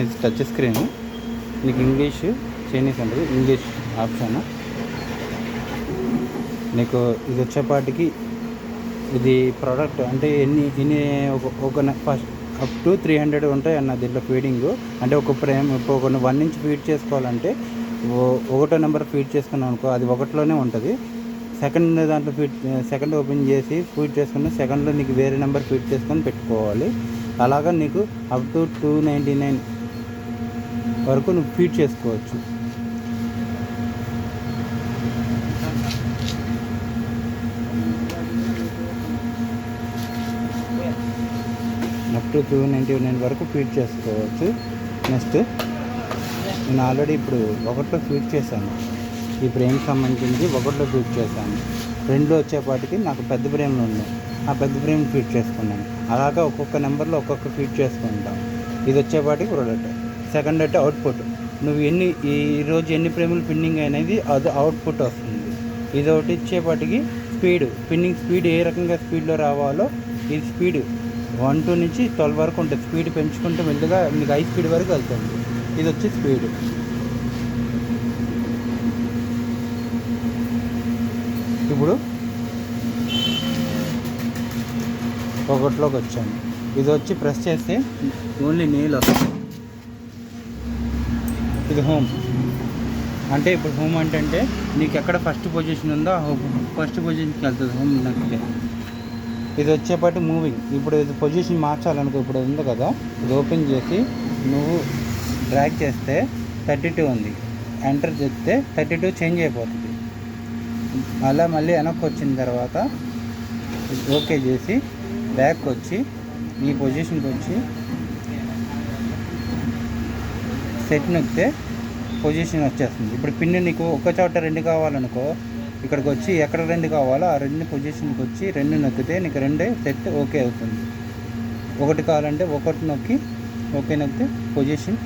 ఇది touch screen, నీకు English Chinese ఉంటుంది, ఇంగ్లీష్ ఆప్షన్. నీకు ఇది వచ్చేపాటికి ఇది ప్రోడక్ట్ అంటే ఎన్ని ఒక ఫస్ట్ అప్ టు 300 ఉంటాయి అన్న దీంట్లో ఫీడింగ్. అంటే ఒక ఫ్రేమ్ ఇప్పుడు ఒక 1 ఇంచ్ ఫీడ్ చేసుకోవాలంటే ఒకటో నెంబర్ ఫీడ్ చేసుకున్నాం అనుకో, అది ఒకటిలోనే ఉంటుంది. సెకండ్ దాంట్లో సెకండ్ ఓపెన్ చేసి ఫీడ్ చేసుకుని సెకండ్లో నీకు వేరే నెంబర్ ఫీడ్ చేసుకొని పెట్టుకోవాలి. అలాగా నీకు అప్ టు 299 వరకు నువ్వు ఫీడ్ చేసుకోవచ్చు. అప్ టు 299 వరకు ఫీడ్ చేసుకోవచ్చు. నెక్స్ట్ నేను ఆల్రెడీ ఇప్పుడు ఒకటిలో ఫీడ్ చేశాను, ఈ ఫ్రేమ్కి సంబంధించి ఒకటిలో ఫీడ్ చేశాను. 2 వచ్చేపాటికి నాకు పెద్ద ఫ్రేమ్లు ఉన్నాయి, ఆ పెద్ద ఫ్రేమ్ ఫీడ్ చేసుకున్నాను. అలాగా ఒక్కొక్క నెంబర్లో ఒక్కొక్క ఫీడ్ చేసుకుంటాం. ఇది వచ్చేపాటికి ప్రోడక్ట్. సెకండ్ అంటే అవుట్పుట్, నువ్వు ఈరోజు ఎన్ని ఫ్రేములు పిన్నింగ్ అనేది అది అవుట్పుట్ వస్తుంది. ఇది ఒకటి ఇచ్చేపాటికి స్పీడ్, పిన్నింగ్ స్పీడ్ ఏ రకంగా స్పీడ్లో రావాలో ఇది స్పీడ్ 1 to నుంచి 12 వరకు ఉంటుంది. స్పీడ్ పెంచుకుంటే మెల్లిగా మీకు హై స్పీడ్ వరకు వెళ్తుంది. ఇది వచ్చి స్పీడ్. ఇప్పుడు ఒకటిలోకి వచ్చాను. ఇది వచ్చి ప్రెస్ చేస్తే ఓన్లీ నీళ్ళు వస్తుంది. ఇది హోమ్ అంటే ఇప్పుడు హోమ్ అంటే నీకు ఎక్కడ ఫస్ట్ పొజిషన్ ఉందో ఫస్ట్ పొజిషన్కి వెళ్తుంది హోమ్ నొక్కితే. ఇది వచ్చేపాటి మూవింగ్. ఇప్పుడు ఇది పొజిషన్ మార్చాలనుకో, ఇప్పుడు ఉంది కదా, ఇది ఓపెన్ చేసి నువ్వు డ్రాగ్ చేస్తే 32 ఉంది, ఎంటర్ చేస్తే 32 చేంజ్ అయిపోతుంది. అలా మళ్ళీ వెనక్కి వచ్చిన తర్వాత ఓకే చేసి బ్యాక్ వచ్చి ఈ పొజిషన్కి వచ్చి సెట్ నొక్కితే పొజిషన్ వచ్చేస్తుంది. ఇప్పుడు పిన్ నీకు ఒక చోట 2 కావాలనుకో, ఇక్కడికి వచ్చి ఎక్కడ 2 కావాలో ఆ 2 పొజిషన్కి వచ్చి 2 నొక్కితే నీకు 2 సెట్ ఓకే అవుతుంది. 1 కావాలంటే 1 నొక్కి ఓకే నొక్కితే పొజిషన్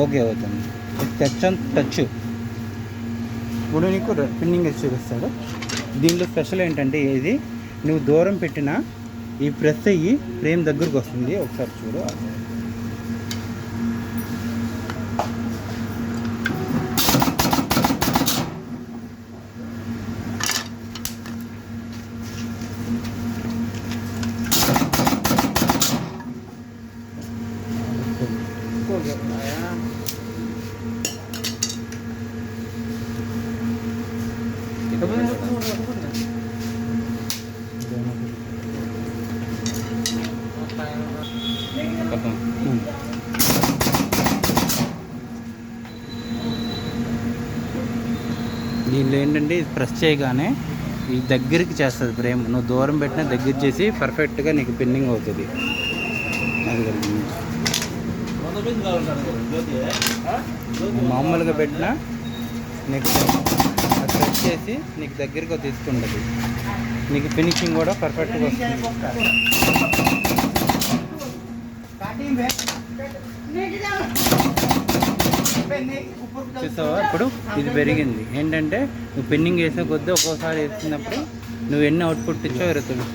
ఓకే అవుతుంది. టచ్ ఇప్పుడు నీకు పిన్నింగ్ వేసి చూపిస్తాడు. దీంట్లో స్పెషల్ ఏంటంటే ఇది నువ్వు దూరం పెట్టినా ఈ ప్రెస్ అయ్యి ఫ్రేమ్ దగ్గరకు వస్తుంది. ఒకసారి చూడు. దీనిలో ఏంటంటే ఇది ప్రెస్ చేయగానే ఈ దగ్గరికి చేస్తుంది ఫ్రేమ్. నువ్వు దూరం పెట్టినా దగ్గర చేసి పర్ఫెక్ట్గా నీకు పిన్నింగ్ అవుతుంది. మామూలుగా పెట్టినా నీకు ప్రెస్ చేసి నీకు దగ్గరగా తీసుకుంటుంది. నీకు ఫినిషింగ్ కూడా పర్ఫెక్ట్గా వస్తుంది. చూసావా, ఇప్పుడు ఇది పెరిగింది. ఏంటంటే నువ్వు పిన్నింగ్ వేసే కొద్దీ ఒక్కోసారి వేస్తున్నప్పుడు నువ్వు ఎన్ని అవుట్పుట్ ఇచ్చో తెలుస్తుంది.